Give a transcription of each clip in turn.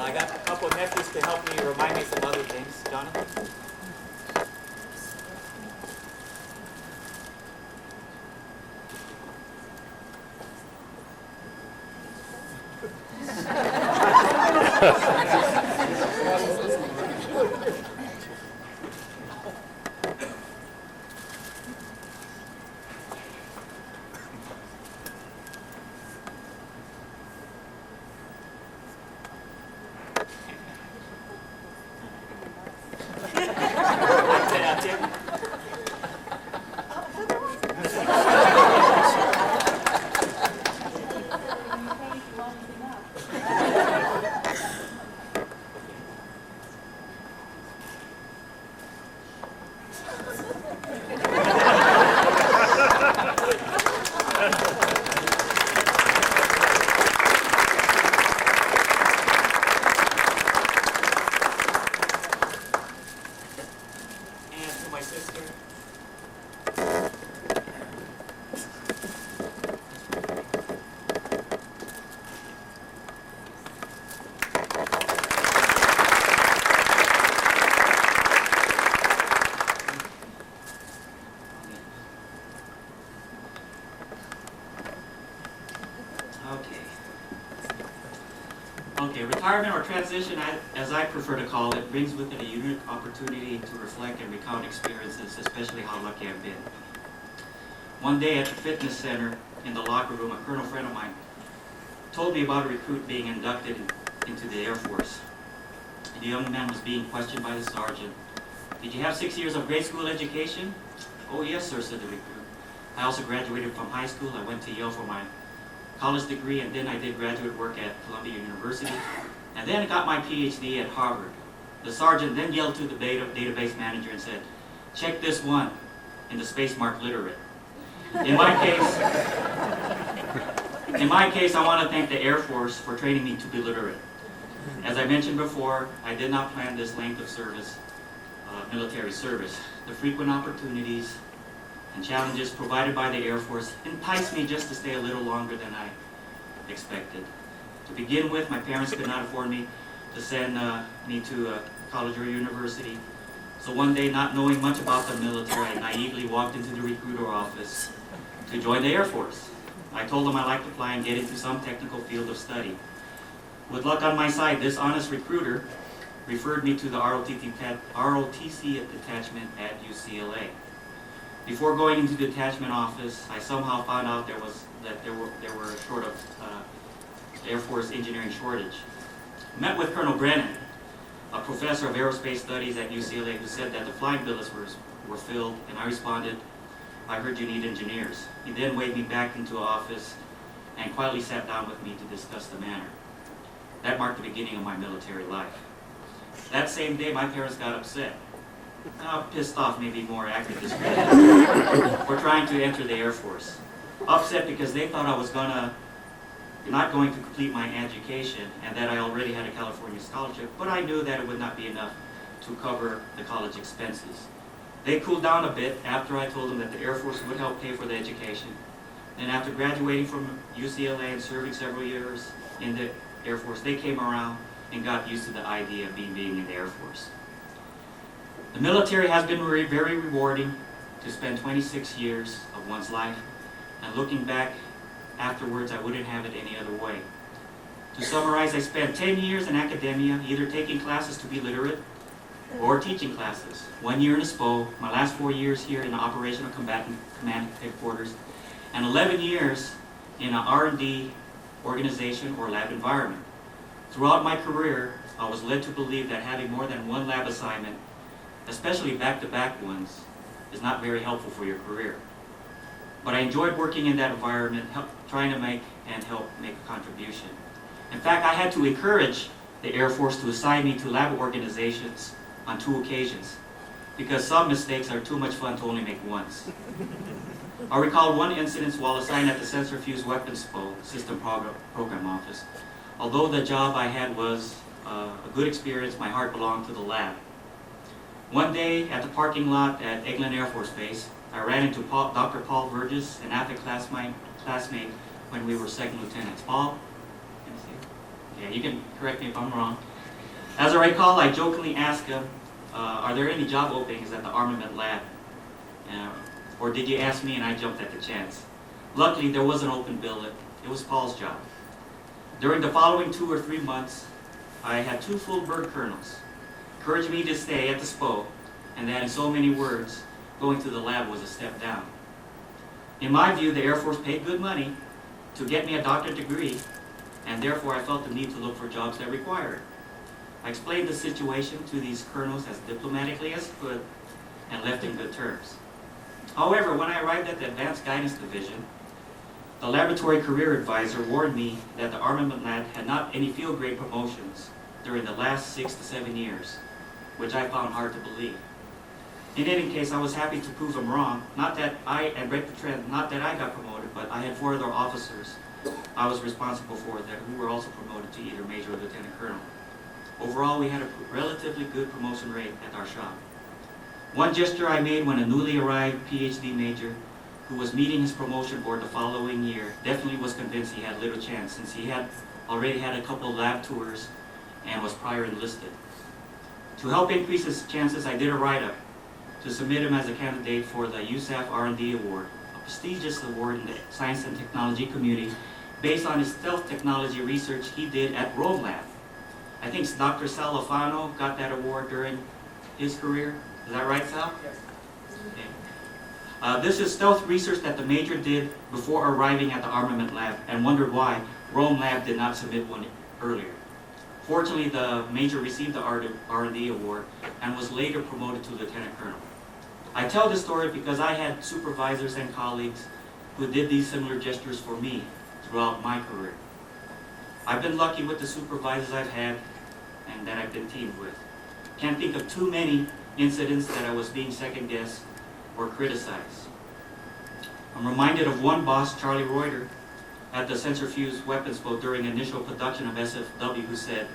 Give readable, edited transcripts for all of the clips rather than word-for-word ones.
I got a couple of nephews to help me remind me some other things. Jonathan? Okay, retirement or transition, as I prefer to call it, brings with it a unique opportunity to reflect and recount experiences, especially how lucky I've been. One day at the fitness center in the locker room, a colonel friend of mine told me about a recruit being inducted into the Air Force. The young man was being questioned by the sergeant. "Did you have 6 years of grade school education?" "Oh yes, sir," said the recruit. "I also graduated from high school. I went to Yale for my college degree, and then I did graduate work at Columbia University, and then I got my PhD at Harvard." The sergeant then yelled to the database manager and said, "Check this one in the space mark literate." In my case, I want to thank the Air Force for training me to be literate. As I mentioned before, I did not plan this length of service, military service. The frequent opportunities and challenges provided by the Air Force enticed me just to stay a little longer than I expected. To begin with, my parents could not afford me to send me to college or university. So one day, not knowing much about the military, I naively walked into the recruiter office to join the Air Force. I told them I liked to fly and get into some technical field of study. With luck on my side, this honest recruiter referred me to the ROTC detachment at UCLA. Before going into the detachment office, I somehow found out there were a short of Air Force engineering shortage. I met with Colonel Brennan, a professor of aerospace studies at UCLA, who said that the flying billets were filled, and I responded, "I heard you need engineers." He then waved me back into office and quietly sat down with me to discuss the matter. That marked the beginning of my military life. That same day, my parents got upset. Pissed off may be more accurate description, for trying to enter the Air Force. Upset because they thought I was not going to complete my education, and that I already had a California scholarship, but I knew that it would not be enough to cover the college expenses. They cooled down a bit after I told them that the Air Force would help pay for the education. And after graduating from UCLA and serving several years in the Air Force, they came around and got used to the idea of being in the Air Force. The military has been very rewarding to spend 26 years of one's life, and looking back afterwards, I wouldn't have it any other way. To summarize, I spent 10 years in academia, either taking classes to be literate or teaching classes. 1 year in a SPO, my last 4 years here in the Operational Combatant Command Headquarters, and 11 years in an R&D organization or lab environment. Throughout my career, I was led to believe that having more than one lab assignment, especially back-to-back ones, is not very helpful for your career. But I enjoyed working in that environment, trying to help make a contribution. In fact, I had to encourage the Air Force to assign me to lab organizations on 2 occasions, because some mistakes are too much fun to only make once. I recall one incident while assigned at the Sensor Fused Weapons System Program Office. Although the job I had was a good experience, my heart belonged to the lab. One day at the parking lot at Eglin Air Force Base, I ran into Dr. Paul Burgess, an AFIC classmate when we were second lieutenants. Paul? Yeah, you can correct me if I'm wrong. As I recall, I jokingly asked him, are there any job openings at the armament lab? Or did you ask me and I jumped at the chance? Luckily, there was an open billet. It was Paul's job. During the following 2 or 3 months, I had 2 full bird colonels, encouraged me to stay at the SPO, and that in so many words, going to the lab was a step down. In my view, the Air Force paid good money to get me a doctorate degree, and therefore I felt the need to look for jobs that required it. I explained the situation to these colonels as diplomatically as I could and left in good terms. However, when I arrived at the Advanced Guidance Division, the laboratory career advisor warned me that the armament lab had not any field grade promotions during the last 6 to 7 years, which I found hard to believe. In any case, I was happy to prove him wrong, not that I got promoted, but I had 4 other officers I was responsible for that who were also promoted to either major or lieutenant colonel. Overall, we had a relatively good promotion rate at our shop. One gesture I made when a newly arrived PhD major who was meeting his promotion board the following year definitely was convinced he had little chance since he had already had a couple of lab tours and was prior enlisted. To help increase his chances, I did a write-up to submit him as a candidate for the USAF R&D Award, a prestigious award in the science and technology community based on his stealth technology research he did at Rome Lab. I think Dr. Salafano got that award during his career. Is that right, Sal? Yes. Okay. This is stealth research that the major did before arriving at the armament lab and wondered why Rome Lab did not submit one earlier. Fortunately, the major received the R&D award and was later promoted to lieutenant colonel. I tell this story because I had supervisors and colleagues who did these similar gestures for me throughout my career. I've been lucky with the supervisors I've had and that I've been teamed with. Can't think of too many incidents that I was being second-guessed or criticized. I'm reminded of one boss, Charlie Reuter, at the centrifuge weapons boat during initial production of SFW, who said,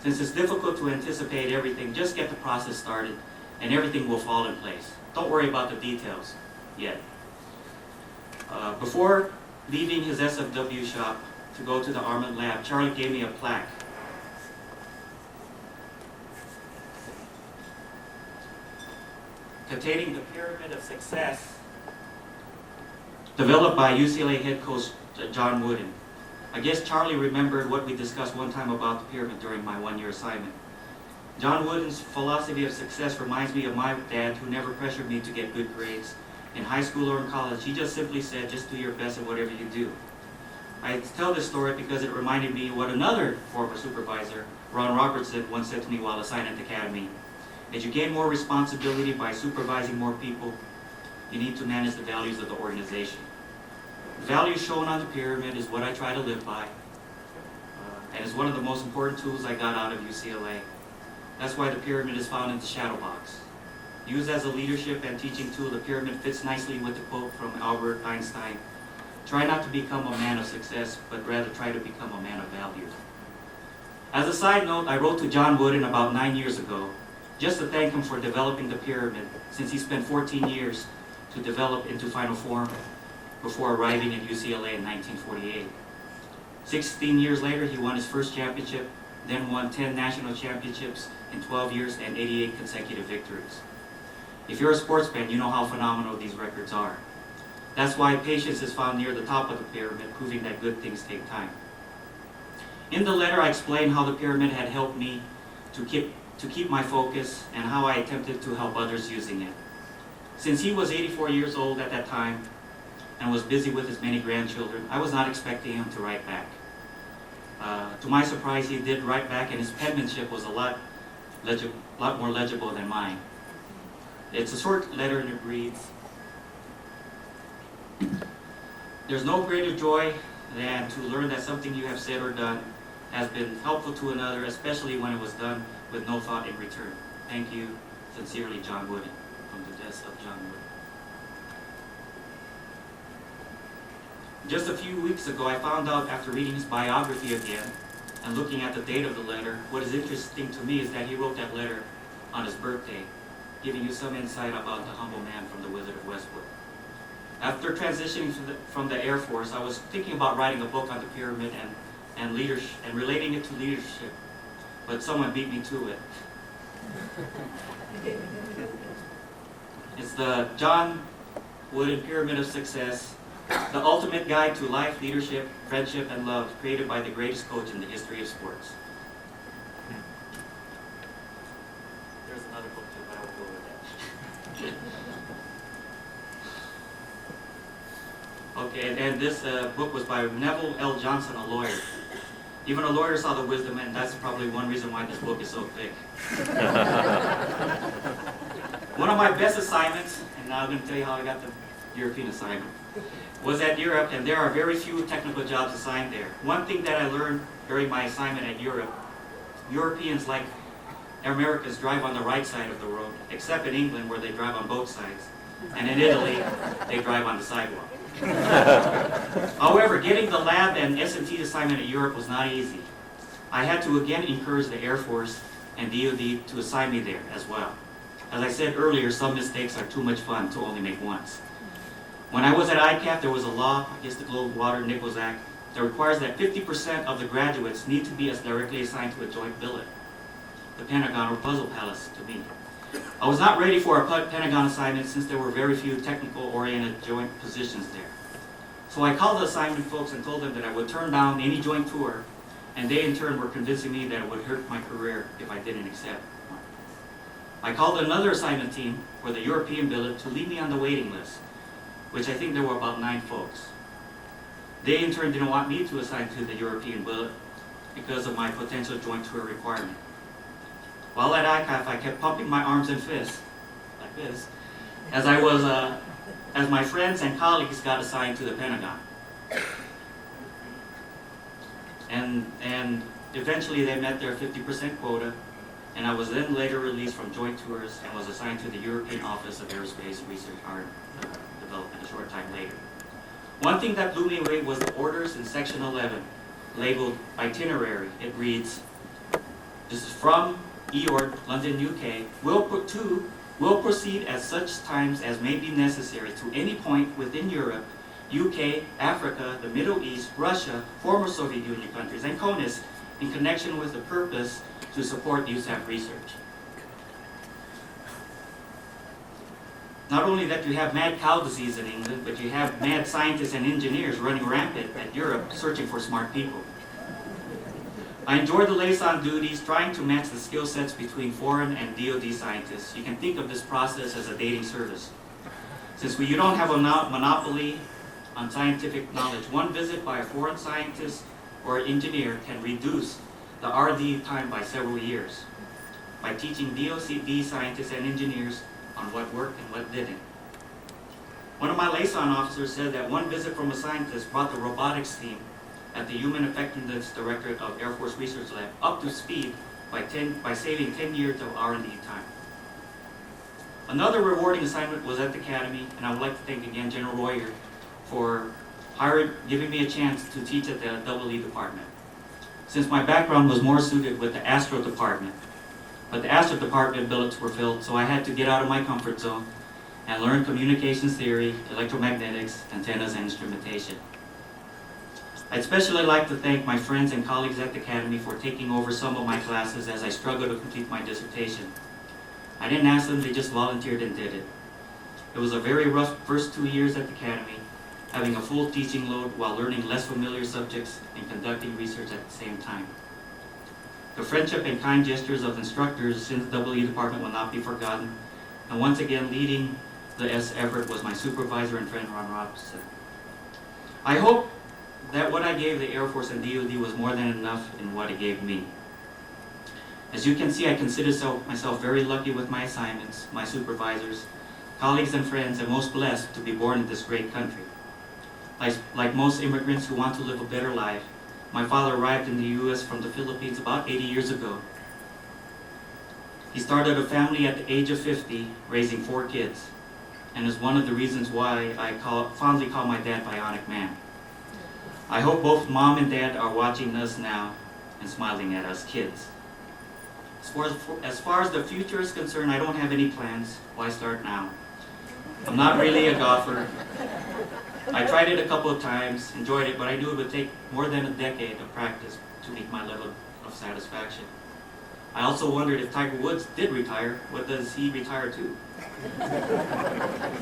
"Since it's difficult to anticipate everything, just get the process started and everything will fall in place. Don't worry about the details yet." Before leaving his SFW shop to go to the armament lab, Charlie gave me a plaque containing the Pyramid of Success developed by UCLA head coach John Wooden. I guess Charlie remembered what we discussed one time about the pyramid during my one-year assignment. John Wooden's philosophy of success reminds me of my dad, who never pressured me to get good grades in high school or in college. He just simply said, just do your best at whatever you do. I tell this story because it reminded me what another former supervisor, Ron Robertson, once said to me while assigned at the academy. As you gain more responsibility by supervising more people, you need to manage the values of the organization. The values shown on the pyramid is what I try to live by, and is one of the most important tools I got out of UCLA. That's why the pyramid is found in the shadow box. Used as a leadership and teaching tool, the pyramid fits nicely with the quote from Albert Einstein, "Try not to become a man of success, but rather try to become a man of value." As a side note, I wrote to John Wooden about 9 years ago, just to thank him for developing the pyramid, since he spent 14 years to develop into final form before arriving at UCLA in 1948. 16 years later, he won his first championship, then won 10 national championships in 12 years and 88 consecutive victories. If you're a sports fan, you know how phenomenal these records are. That's why patience is found near the top of the pyramid, proving that good things take time. In the letter, I explained how the pyramid had helped me to keep my focus and how I attempted to help others using it. Since he was 84 years old at that time and was busy with his many grandchildren, I was not expecting him to write back. To my surprise, he did write back, and his penmanship was a lot more legible than mine. It's a short letter, and it reads, "There's no greater joy than to learn that something you have said or done has been helpful to another, especially when it was done with no thought in return. Thank you, sincerely, John Wooden," from the desk of John Wooden. Just a few weeks ago, I found out after reading his biography again and looking at the date of the letter, what is interesting to me is that he wrote that letter on his birthday, giving you some insight about the humble man from the Wizard of Westwood. After transitioning from the Air Force, I was thinking about writing a book on the pyramid and leadership and relating it to leadership. but someone beat me to it. It's the John Wooden Pyramid of Success, the ultimate guide to life, leadership, friendship, and love, created by the greatest coach in the history of sports. There's another book too, but I won't go over that. Okay, and this book was by Neville L. Johnson, a lawyer. Even a lawyer saw the wisdom, and that's probably one reason why this book is so thick. One of my best assignments, and now I'm going to tell you how I got the European assignment, was at Europe, and there are very few technical jobs assigned there. One thing that I learned during my assignment at Europe, Europeans, like Americans, drive on the right side of the road, except in England where they drive on both sides. And in Italy, they drive on the sidewalk. However, getting the lab and S&T assignment at Europe was not easy. I had to again encourage the Air Force and DoD to assign me there as well. As I said earlier, some mistakes are too much fun to only make once. When I was at ICAP, there was a law, I guess the Global Water Nichols Act, that requires that 50% of the graduates need to be as directly assigned to a joint billet, the Pentagon or Puzzle Palace to me. I was not ready for a Pentagon assignment since there were very few technical-oriented joint positions there. So I called the assignment folks and told them that I would turn down any joint tour, and they in turn were convincing me that it would hurt my career if I didn't accept one. I called another assignment team for the European billet to leave me on the waiting list, which I think there were about 9 folks. They in turn didn't want me to assign to the European billet because of my potential joint tour requirement. While at ICAF, I kept pumping my arms and fists, like this, as my friends and colleagues got assigned to the Pentagon. And eventually they met their 50% quota, and I was then later released from joint tours and was assigned to the European Office of Aerospace Research and Development a short time later. One thing that blew me away was the orders in Section 11, labeled Itinerary. It reads, this is from EORD, London, UK, will proceed at such times as may be necessary to any point within Europe, UK, Africa, the Middle East, Russia, former Soviet Union countries, and CONUS in connection with the purpose to support USAF research. Not only that you have mad cow disease in England, but you have mad scientists and engineers running rampant at Europe searching for smart people. I enjoyed the liaison duties, trying to match the skill sets between foreign and DoD scientists. You can think of this process as a dating service. Since you don't have a monopoly on scientific knowledge, one visit by a foreign scientist or engineer can reduce the RD time by several years by teaching DoD scientists and engineers on what worked and what didn't. One of my liaison officers said that one visit from a scientist brought the robotics team at the Human Effectiveness Directorate of Air Force Research Lab up to speed by saving 10 years of R&D time. Another rewarding assignment was at the Academy, and I would like to thank again General Royer for giving me a chance to teach at the EE department. Since my background was more suited with the Astro department, but the Astro department billets were filled, so I had to get out of my comfort zone and learn communications theory, electromagnetics, antennas, and instrumentation. I'd especially like to thank my friends and colleagues at the Academy for taking over some of my classes as I struggled to complete my dissertation. I didn't ask them, they just volunteered and did it. It was a very rough first 2 years at the Academy, having a full teaching load while learning less familiar subjects and conducting research at the same time. The friendship and kind gestures of instructors in the EE department will not be forgotten, and once again leading the S effort was my supervisor and friend Ron Robinson. I hope that what I gave the Air Force and DoD was more than enough in what it gave me. As you can see, I consider myself very lucky with my assignments, my supervisors, colleagues and friends, and most blessed to be born in this great country. Like most immigrants who want to live a better life, my father arrived in the U.S. from the Philippines about 80 years ago. He started a family at the age of 50, raising 4 kids, and is one of the reasons why I fondly call my dad Bionic Man. I hope both Mom and Dad are watching us now and smiling at us kids. As far as the future is concerned, I don't have any plans. Why start now? I'm not really a golfer. I tried it a couple of times, enjoyed it, but I knew it would take more than a decade of practice to meet my level of satisfaction. I also wondered if Tiger Woods did retire, what does he retire to?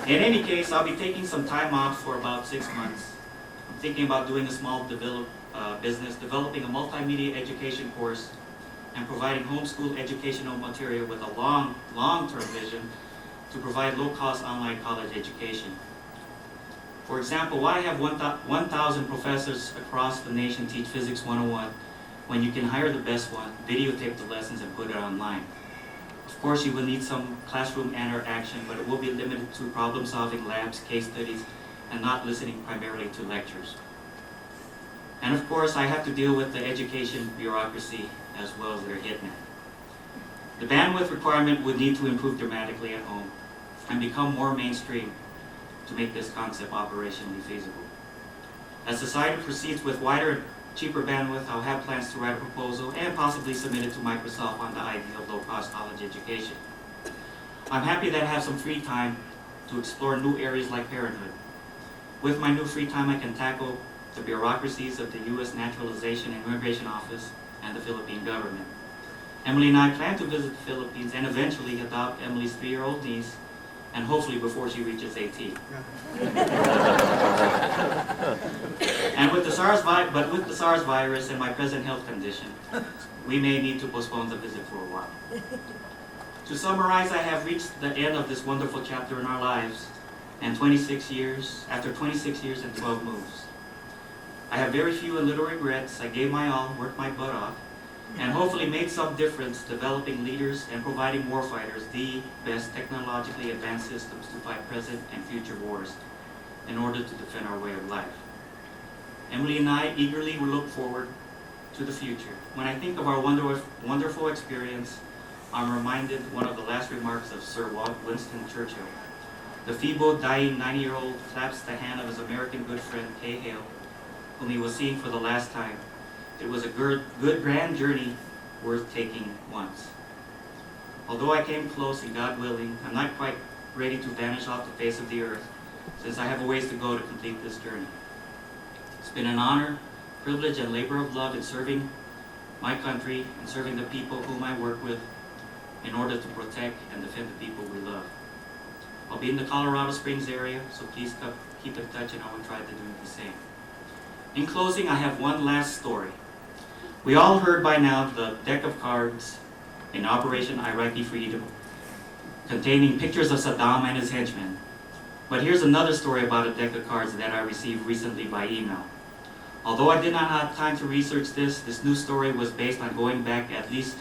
In any case, I'll be taking some time off for about 6 months. I'm thinking about doing a small business, developing a multimedia education course, and providing homeschool educational material with a long-term vision to provide low-cost online college education. For example, why have 1,000 professors across the nation teach Physics 101 when you can hire the best one, videotape the lessons, and put it online? Of course, you will need some classroom interaction, but it will be limited to problem-solving labs, case studies, and not listening primarily to lectures. And of course, I have to deal with the education bureaucracy as well as their hitman. The bandwidth requirement would need to improve dramatically at home and become more mainstream to make this concept operationally feasible. As society proceeds with wider and cheaper bandwidth, I'll have plans to write a proposal and possibly submit it to Microsoft on the idea of low-cost college education. I'm happy that I have some free time to explore new areas like parenthood. With my new free time, I can tackle the bureaucracies of the U.S. Naturalization and Immigration Office and the Philippine government. Emily and I plan to visit the Philippines and eventually adopt Emily's 3-year-old niece, and hopefully before she reaches 18. And with the SARS virus and my present health condition, we may need to postpone the visit for a while. To summarize, I have reached the end of this wonderful chapter in our lives, and after 26 years and 12 moves. I have very few and little regrets. I gave my all, worked my butt off, and hopefully made some difference developing leaders and providing warfighters the best technologically advanced systems to fight present and future wars in order to defend our way of life. Emily and I eagerly look forward to the future. When I think of our wonderful experience, I'm reminded one of the last remarks of Sir Winston Churchill. The feeble, dying 90-year-old claps the hand of his American good friend, Kay Hale, whom he was seeing for the last time. It was a good grand journey worth taking once. Although I came close, and God willing, I'm not quite ready to vanish off the face of the earth, since I have a ways to go to complete this journey. It's been an honor, privilege, and labor of love in serving my country and serving the people whom I work with in order to protect and defend the people we love. I'll be in the Colorado Springs area, so please keep in touch and I will try to do the same. In closing, I have one last story. We all heard by now the deck of cards in Operation Iraqi Freedom containing pictures of Saddam and his henchmen. But here's another story about a deck of cards that I received recently by email. Although I did not have time to research this new story was based on going back at least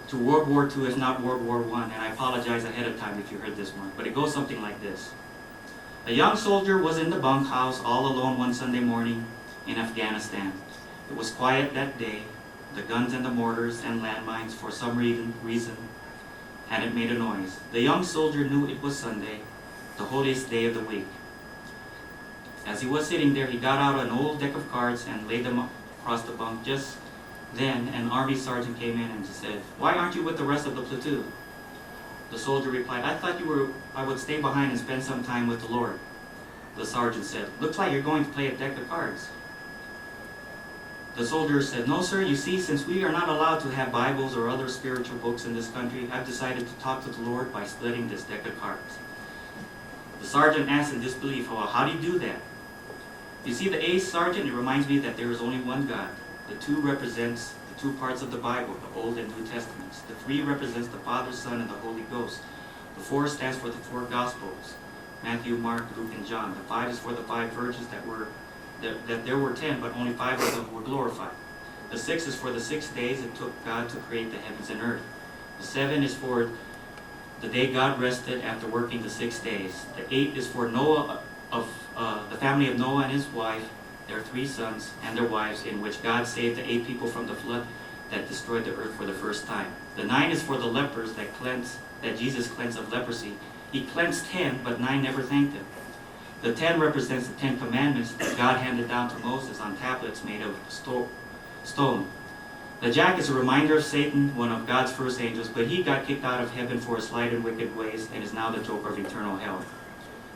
to World War II, if not World War I, and I apologize ahead of time if you heard this one, but it goes something like this. A young soldier was in the bunkhouse all alone one Sunday morning in Afghanistan. It was quiet that day. The guns and the mortars and landmines, for some reason, hadn't made a noise. The young soldier knew it was Sunday, the holiest day of the week. As he was sitting there, he got out an old deck of cards and laid them across the bunk. Just then, an army sergeant came in and said, "Why aren't you with the rest of the platoon?" The soldier replied, "I thought I would stay behind and spend some time with the Lord." The sergeant said, "Looks like you're going to play a deck of cards." The soldier said, "No, sir. You see, since we are not allowed to have Bibles or other spiritual books in this country, I've decided to talk to the Lord by studying this deck of cards." The sergeant asked in disbelief, "Well, how do you do that?" "You see, the A sergeant, it reminds me that there is only one God. The 2 represents the 2 parts of the Bible, the Old and New Testaments. The 3 represents the Father, Son, and the Holy Ghost. The 4 stands for the 4 Gospels, Matthew, Mark, Luke, and John. The 5 is for the 5 virgins that there were 10, but only 5 of them were glorified. The 6 is for the 6 days it took God to create the heavens and earth. The 7 is for the day God rested after working the 6 days. The 8 is for Noah, the family of Noah and his wife, their 3 sons and their wives, in which God saved the 8 people from the flood that destroyed the earth for the first time. The 9 is for the lepers that Jesus cleansed of leprosy. He cleansed 10, but 9 never thanked him. The 10 represents the 10 commandments that God handed down to Moses on tablets made of stone. The jack is a reminder of Satan, one of God's first angels, but he got kicked out of heaven for his slight and wicked ways and is now the joker of eternal hell.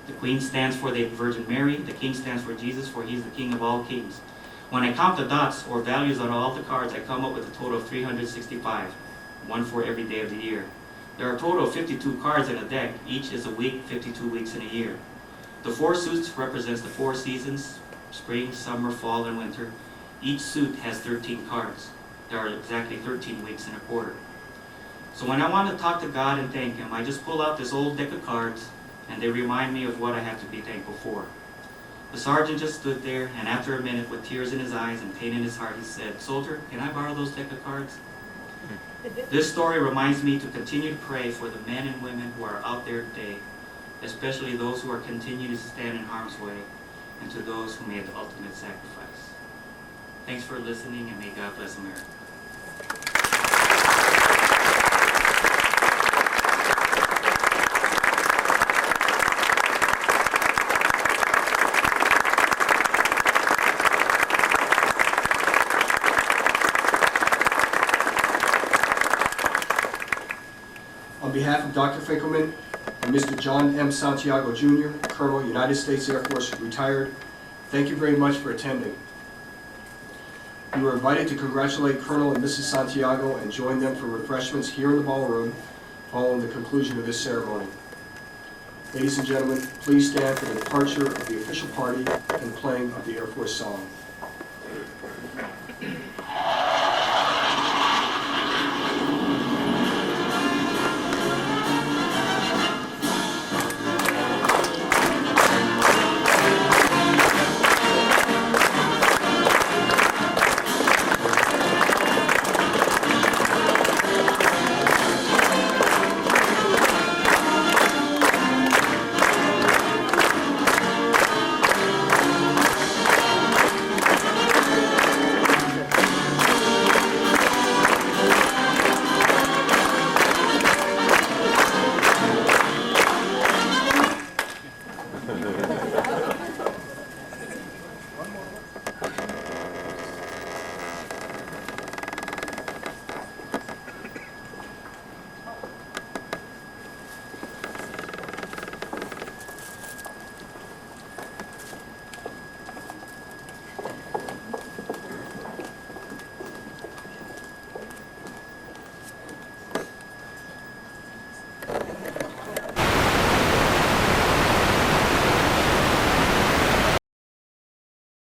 The queen stands for the Virgin Mary. The king stands for Jesus, for he is the king of all kings. When I count the dots or values on all the cards, I come up with a total of 365. one for every day of the year. There are a total of 52 cards in a deck. Each is a week, 52 weeks in a year. The 4 suits represents the 4 seasons, spring, summer, fall, and winter. Each suit has 13 cards. There are exactly 13 weeks in a quarter. So when I want to talk to God and thank Him, I just pull out this old deck of cards, and they remind me of what I have to be thankful for. The sergeant just stood there, and after a minute, with tears in his eyes and pain in his heart, he said, "Soldier, can I borrow those deck of cards?" This story reminds me to continue to pray for the men and women who are out there today, especially those who are continuing to stand in harm's way, and to those who made the ultimate sacrifice. Thanks for listening, and may God bless America. On behalf of Dr. Finkelman and Mr. John M. Santiago, Jr., Colonel, United States Air Force, retired, thank you very much for attending. You are invited to congratulate Colonel and Mrs. Santiago and join them for refreshments here in the ballroom following the conclusion of this ceremony. Ladies and gentlemen, please stand for the departure of the official party and playing of the Air Force song.